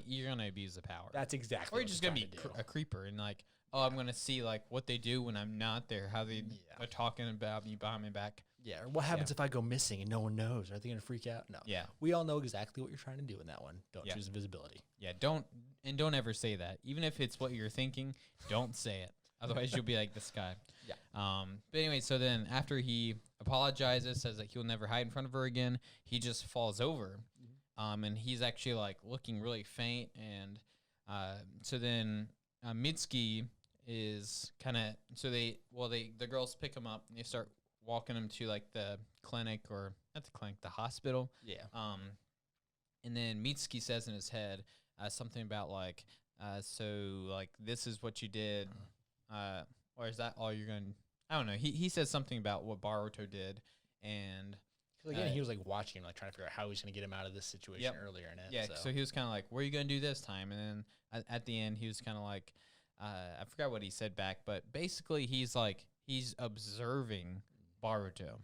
You're gonna abuse the power. That's exactly. Or you're just gonna be a creeper and like, oh, I'm gonna see like what they do when I'm not there, how they are talking about me behind my back. Yeah. Or what happens if I go missing and no one knows? Are they gonna freak out? No. Yeah. We all know exactly what you're trying to do in that one. Don't choose invisibility. Yeah. Don't ever say that. Even if it's what you're thinking, don't say it. Otherwise, you'll be like this guy. Yeah. But anyway, so then after he apologizes, says that he'll never hide in front of her again, he just falls over. And he's actually like looking really faint, and so then Mitsuki is kind of the girls pick him up and they start walking him to like the clinic, or not the clinic, the hospital. Yeah. And then Mitsuki says in his head something about like, so like this is what you did, or is that all you're gonna? I don't know. He says something about what Baruto did, and. Again, he was like watching him, like trying to figure out how he's going to get him out of this situation earlier in it. Yeah, so he was kind of like, "What are you going to do this time?" And then at the end, he was kind of like, I forgot what he said back, but basically, he's observing Baruto,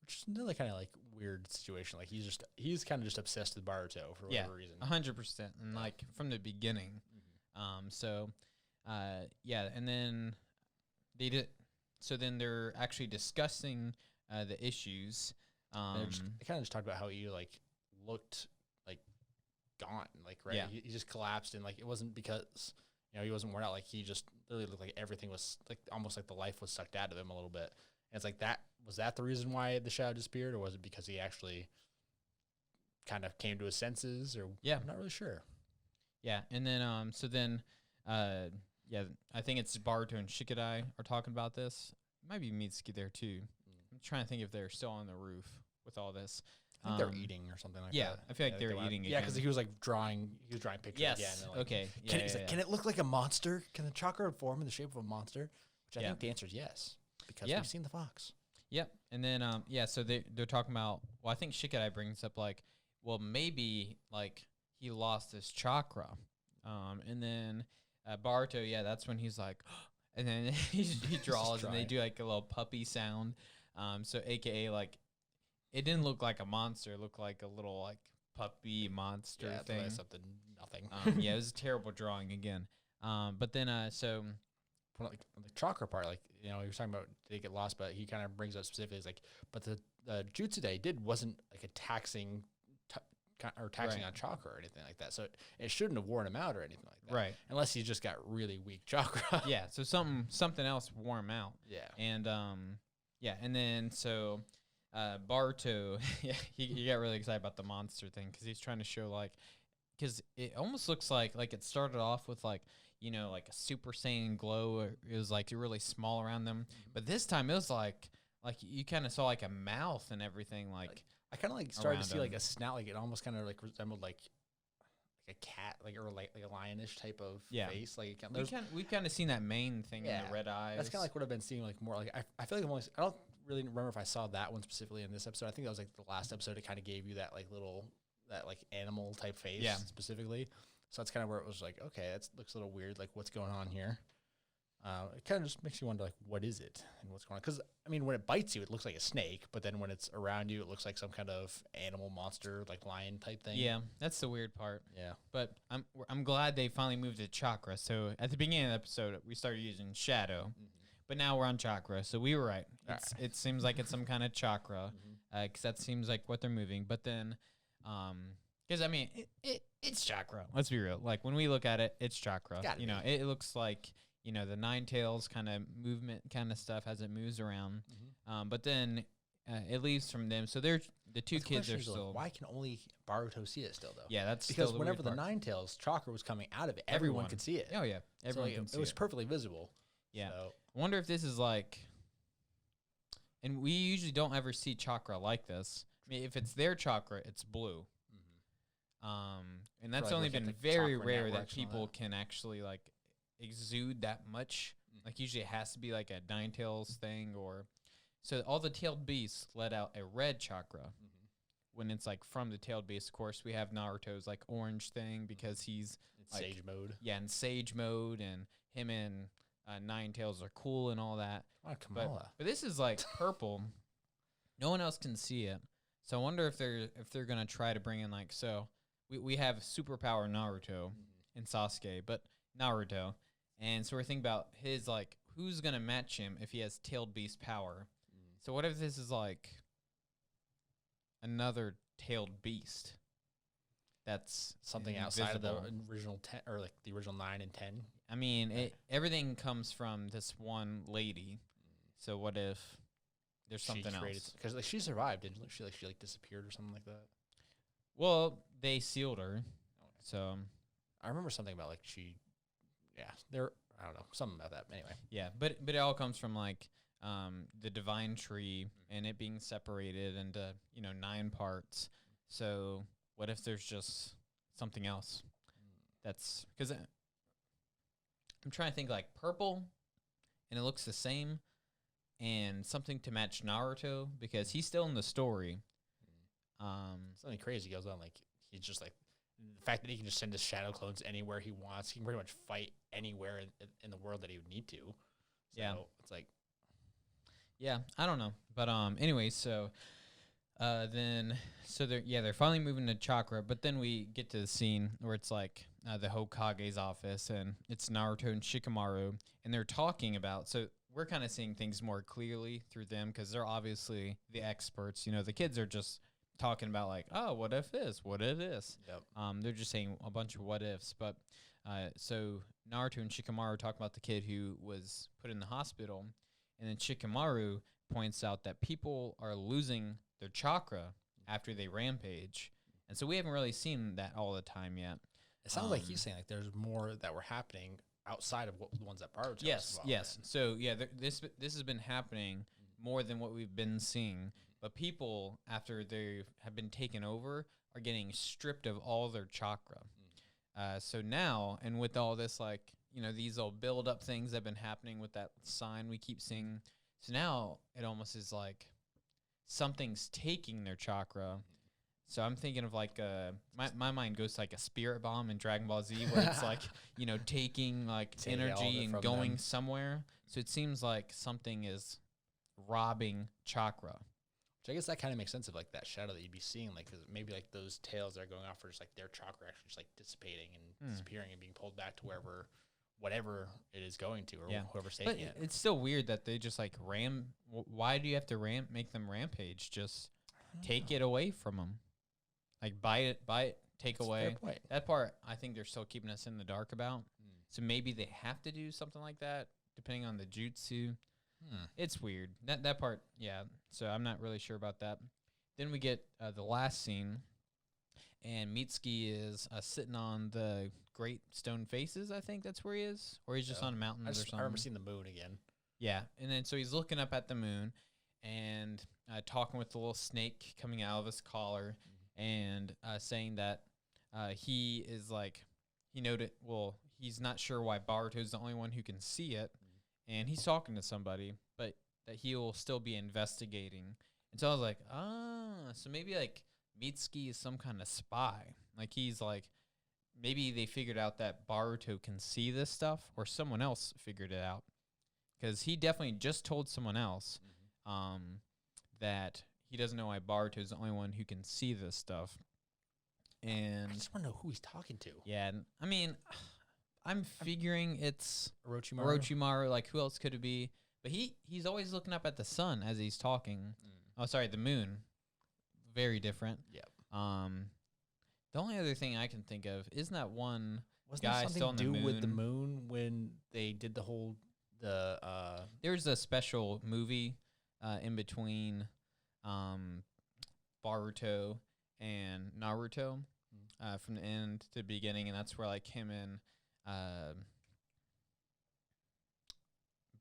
which is another kind of like weird situation. Like he's kind of just obsessed with Baruto for whatever reason. 100%, and like from the beginning. And then they did. So then they're actually discussing the issues. They kind of just talked about how he like looked like gaunt, like he just collapsed, and like it wasn't because he wasn't worn out, like he just literally looked like everything was like almost like the life was sucked out of him a little bit. And it's like was that the reason why the shadow disappeared, or was it because he actually kind of came to his senses? Or I'm not really sure. Yeah, and then I think it's Baruto and Shikadai are talking about this. It might be Mitsuki there too. I'm trying to think if they're still on the roof with all this. I think they're eating or something like that. Yeah, I feel like they're eating again. Yeah, because he was like drawing pictures again. Yes, like, okay. Can it look like a monster? Can the chakra form in the shape of a monster? Which I think the answer is yes, because we've seen the fox. Yep, and then, so they're talking about, well, I think Shikadai brings up, like, well, maybe, like, he lost his chakra. And then Baruto, that's when he's like, and then he draws, and they drawing. do like a little puppy sound. So AKA like it didn't look like a monster; it looked like a little like puppy monster Yeah, thing. something, nothing. Yeah, it was a terrible drawing again. But then so Like the chakra part, like you were talking about they get lost, but he kind of brings up specifically is like, but the jutsu they did wasn't like a taxing Right. on chakra or anything like that, so it shouldn't have worn him out or anything like that, Right. Unless he just got really weak chakra. yeah, so something else wore him out. Yeah. And yeah, and then so Baruto, yeah, he got really excited about the monster thing because he's trying to show like, because it almost looks like it started off with like like a Super Saiyan glow. Or it was like really small around them, but this time it was like you kind of saw like a mouth and everything like. I kind of like started to around see like him. a snout, like it almost kind of like resembled like a cat, like or like a lionish type of Yeah. face. Like We've kind of seen that main thing in Yeah, the red eyes. that's kind of like what I've been seeing, like more like I feel like I don't really remember if I saw that one specifically in this episode. I think that was like the last episode. It kind of gave you that like that like animal type face, Yeah. specifically. So that's kind of where it was like, okay, that looks a little weird. Like what's going on here? It kind of just makes you wonder, like, what is it and what's going on? Because I mean, when it bites you, it looks like a snake, but then when it's around you, it looks like some kind of animal monster, like lion type thing. Yeah, that's the weird part. Yeah. But I'm glad they finally moved to chakra. So at the beginning of the episode, we started using shadow, but now we're on chakra. So we were right. It seems like it's some kind of chakra, because that seems like what they're moving. But then, because I mean, it's chakra. Let's be real. Like when we look at it, it's chakra. Gotta be. It looks like the nine tails kind of movement kind of stuff as it moves around. But then it leaves from them. So they're the two kids are still. Why can only Baruto see it still though? Yeah, that's because still the whenever weird the part. Nine Tails chakra was coming out of it, everyone could see it. Oh yeah, everyone so, can like, see it was perfectly visible. Yeah. So, I wonder if this is like, and we usually don't ever see chakra like this. I mean, if it's their chakra, it's blue. And that's like, only look at been the very chakra rare that networks and all people that. can actually like exude that much. Like usually it has to be like a nine tails thing, or so all the tailed beasts let out a red chakra. When it's like from the tailed beast, of course, we have Naruto's like orange thing because he's it's like, sage mode. Yeah, in sage mode, and him and Nine Tails are cool and all that. Oh, Kamala. But this is like purple. No one else can see it. So I wonder if they're gonna try to bring in like, so we have superpower Naruto and Sasuke, but Naruto, and so we're thinking about his like who's gonna match him if he has tailed beast power. So what if this is like another tailed beast? That's Something outside of the invisible. original 10 or like the original 9 and 10. I mean, everything comes from this one lady. So what if there's something else? Because like she survived, didn't she? She disappeared or something like that. Well, they sealed her. So I remember something about like I don't know, something about that. Anyway, yeah, but it all comes from like the divine tree and it being separated into 9 parts. So what if there's just something else? That's because I'm trying to think like purple, and it looks the same, and something to match Naruto because he's still in the story. something crazy goes on. Like he's just like the fact that he can just send his shadow clones anywhere he wants. He can pretty much fight anywhere in the world that he would need to. So Yeah. it's like Yeah, I don't know, but anyway, so they're finally moving to chakra, but then we get to the scene where it's like the Hokage's office, and it's Naruto and Shikamaru, and they're talking about. So we're kind of seeing things more clearly through them because they're obviously the experts. The kids are just talking about like, oh, what if this? What if this? Yep. They're just saying a bunch of what ifs, but so Naruto and Shikamaru talk about the kid who was put in the hospital. And then Shikamaru points out that people are losing their chakra after they rampage. And so we haven't really seen that all the time yet. it sounds like he's saying like there's more that were happening outside of the ones that Baruto. Yes. So yeah, this has been happening more than what we've been seeing. But people, after they have been taken over, are getting stripped of all their chakra. So now, and with all this, like, these all build up things that have been happening with that sign we keep seeing. So now it almost is like something's taking their chakra. So I'm thinking of like my mind goes to like a spirit bomb in Dragon Ball Z, where it's like taking like energy and going somewhere. So it seems like something is robbing chakra. Which I guess that kind of makes sense of like that shadow that you'd be seeing, like 'cause maybe like those tails that are going off are just like their chakra actually just like dissipating and disappearing and being pulled back to whatever it is going to, or whoever's taking it. It's still weird that they just like why do you have to make them rampage? Just take it away from them. Like buy it, take That's away. a fair point. That part, I think they're still keeping us in the dark about. So maybe they have to do something like that, depending on the jutsu. It's weird. That part, yeah. So I'm not really sure about that. Then we get the last scene, and Mitsuki is sitting on the Great Stone Faces. I think that's where he is, or he's just on mountains or something. I remember seeing the moon again. Yeah, and then so he's looking up at the moon and talking with the little snake coming out of his collar, and saying that he is like, he's not sure why Baruto's the only one who can see it, and he's talking to somebody, but that he will still be investigating. And so I was like, so maybe like Mitsuki is some kind of spy. Like he's like, maybe they figured out that Baruto can see this stuff, or someone else figured it out. Because he definitely just told someone else that he doesn't know why Baruto is the only one who can see this stuff. And I just want to know who he's talking to. Yeah, I mean, I'm figuring it's Orochimaru. Like, who else could it be? But he's always looking up at the sun as he's talking. Oh, sorry, the moon. Very different. Yep. The only other thing I can think of, isn't that one Wasn't guy there still on the something to do moon? with the moon when they did the whole There's a special movie in between Baruto and Naruto from the end to the beginning, and that's where like him and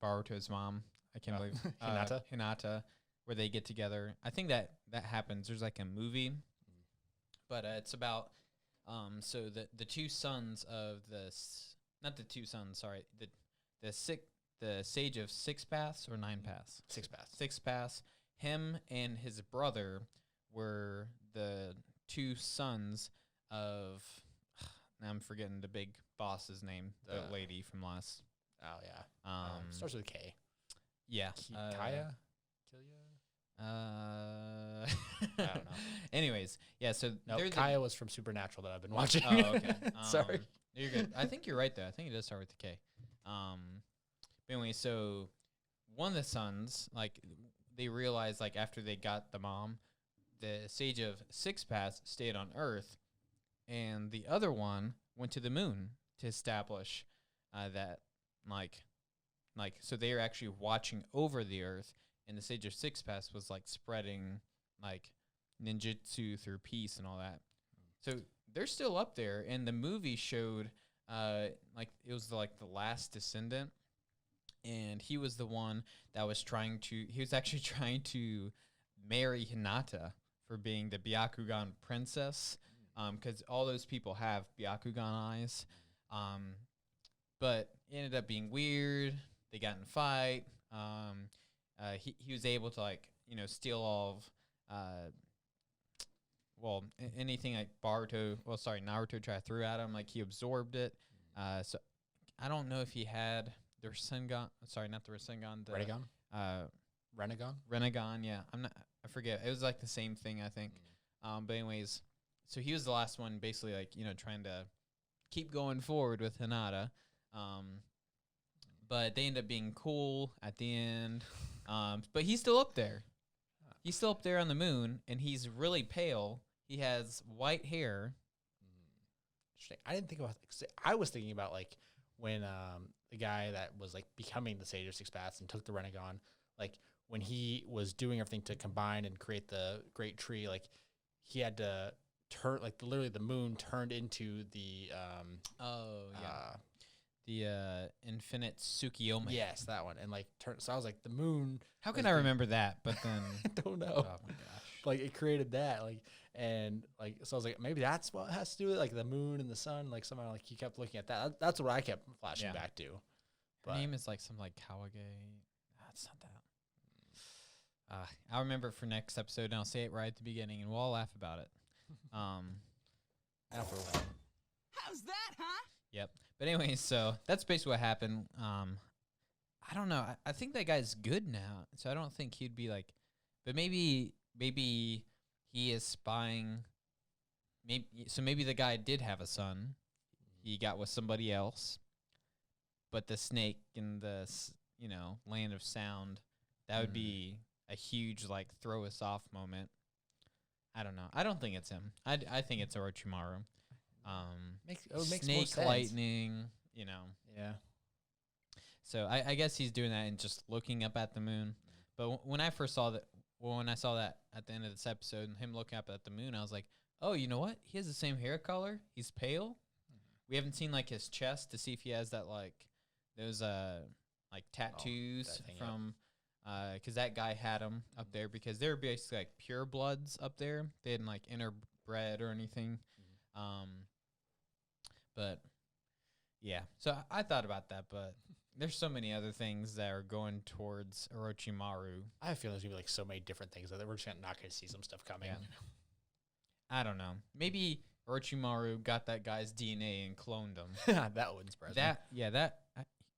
Baruto's mom, I can't believe Hinata, where they get together. I think that happens. There's like a movie, but it's about so the two sons of not the two sons, sorry, the Sage of Six Paths or Nine Paths? Six Paths. Him and his brother were the two sons of, now I'm forgetting the big boss's name, the lady from last. Oh, yeah. Starts with a K. Yeah. Kaya? I don't know. Anyways, yeah, so Kaya was from Supernatural that I've been watching. Oh, okay. Sorry. You're good. I think you're right, though. I think it does start with the K. But anyway, so one of the sons, like, they realized, like, after they got the mom, the Sage of Six Paths stayed on Earth, and the other one went to the moon to establish that, so they are actually watching over the Earth, and the Sage of Six Paths was, like, spreading, like, ninjutsu through peace and all that. So they're still up there, and the movie showed, like, it was, like, the last descendant, and he was the one that was he was actually trying to marry Hinata for being the Byakugan princess, because all those people have Byakugan eyes, but it ended up being weird. They got in a fight. He was able to, like, steal all of, anything like Naruto threw at him, like, he absorbed it. So I don't know if he had the Rasengan. Sorry, not the Rasengan. The Renegon? Renegon, yeah. I forget. It was like the same thing, I think. But anyways, so he was the last one, basically, like, trying to keep going forward with Hinata. But they end up being cool at the end. But he's still up there. He's still up there on the moon, and he's really pale. He has white hair. Interesting. I didn't think about it, 'cause I was thinking about, like, when the guy that was, like, becoming the Sage of Six Paths and took the Renegon, like, when he was doing everything to combine and create the Great Tree, like, he had to turn, like, literally the moon turned into the the Infinite Tsukiyomi. Yes, that one. And, like, so I was like, the moon. How can I remember that? But then I don't know. Oh my gosh. Like, it created that, like, and, like, so I was like, maybe that's what has to do with it, like the moon and the sun, like, somehow, like, he kept looking at that. That's what I kept flashing back to. Her name is like some like Kawage. That's not that. I'll remember it for next episode, and I'll say it right at the beginning, and we'll all laugh about it. How's that, huh? Yep. But anyway, so that's basically what happened. I don't know. I think that guy's good now, so I don't think he'd be like. But maybe he is spying. Maybe the guy did have a son. He got with somebody else. But the snake in the land of sound, that would be a huge like throw us off moment. I don't know. I don't think it's him. I think it's Orochimaru. Makes snake, more sense. lightning, Yeah. So I guess he's doing that and just looking up at the moon. But when I first saw that, when I saw that at the end of this episode and him looking up at the moon, I was like, oh, you know what? He has the same hair color. He's pale. We haven't seen like his chest to see if he has that like those like tattoos from because that guy had them up there because they were basically like pure bloods up there. They didn't like interbred or anything. But yeah, so I thought about that, but there's so many other things that are going towards Orochimaru. I feel there's gonna be like so many different things that we're just not gonna see some stuff coming. Yeah. I don't know. Maybe Orochimaru got that guy's DNA and cloned him. That wouldn't surprise me.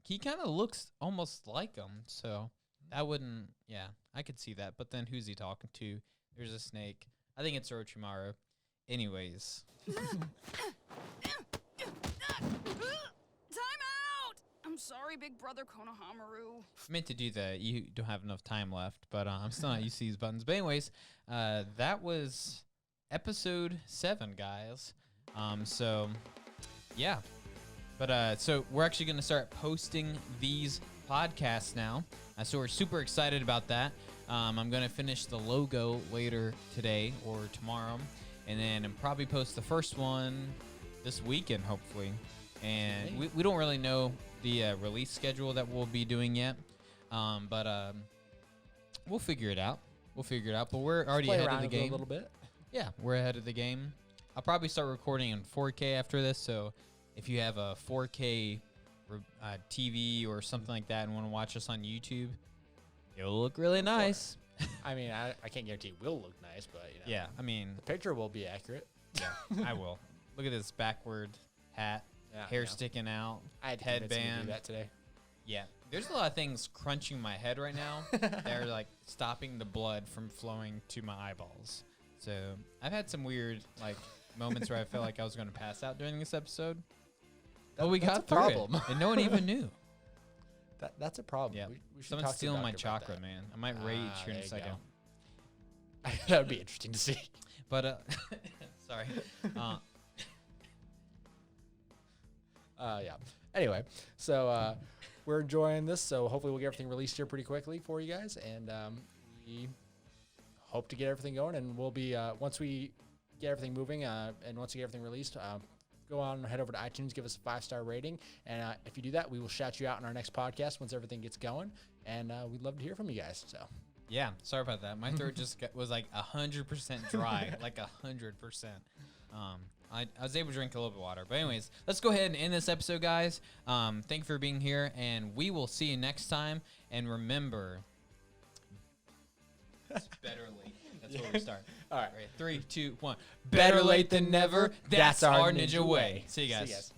He kind of looks almost like him, so that wouldn't. Yeah, I could see that. But then who's he talking to? There's a snake. I think it's Orochimaru. Anyways. Time out! I'm sorry, big brother Konohamaru. I meant to do that. You don't have enough time left, but I'm still not used to these buttons. But anyways, that was episode 7, guys. So, yeah. But so we're actually going to start posting these podcasts now. So we're super excited about that. I'm going to finish the logo later today or tomorrow. And then probably post the first one this weekend, hopefully. And we don't really know the release schedule that we'll be doing yet. But we'll figure it out. But we're already ahead of the game. A little bit. Yeah, we're ahead of the game. I'll probably start recording in 4K after this. So if you have a 4K TV or something like that and want to watch us on YouTube, it'll look really nice. I mean, I can't guarantee it will look nice, but yeah, I mean, the picture will be accurate. Yeah, I will. Look at this backward hat, hair sticking out, I had headband. To do that today. Yeah, there's a lot of things crunching my head right now. They're like stopping the blood from flowing to my eyeballs. So I've had some weird like moments where I felt like I was going to pass out during this episode. But we got through it, and no one even knew. That's a problem. Yeah, we should someone's talk stealing my to the doctor about chakra, that. man. I might rage here in a second. That would be interesting to see. But sorry. Yeah. Anyway, so we're enjoying this. So hopefully we'll get everything released here pretty quickly for you guys, and we hope to get everything going. And we'll be once we get everything moving, and once we get everything released, go on, head over to iTunes, give us a 5-star rating, and if you do that, we will shout you out in our next podcast once everything gets going. And we'd love to hear from you guys. So. Yeah, sorry about that. My throat just was like 100% dry, like 100%. I was able to drink a little bit of water. But anyways, let's go ahead and end this episode, guys. Thank you for being here, and we will see you next time. And remember, it's better late. That's where we start. All right. 3, 2, 1. Better late than never. That's our ninja way. See you guys.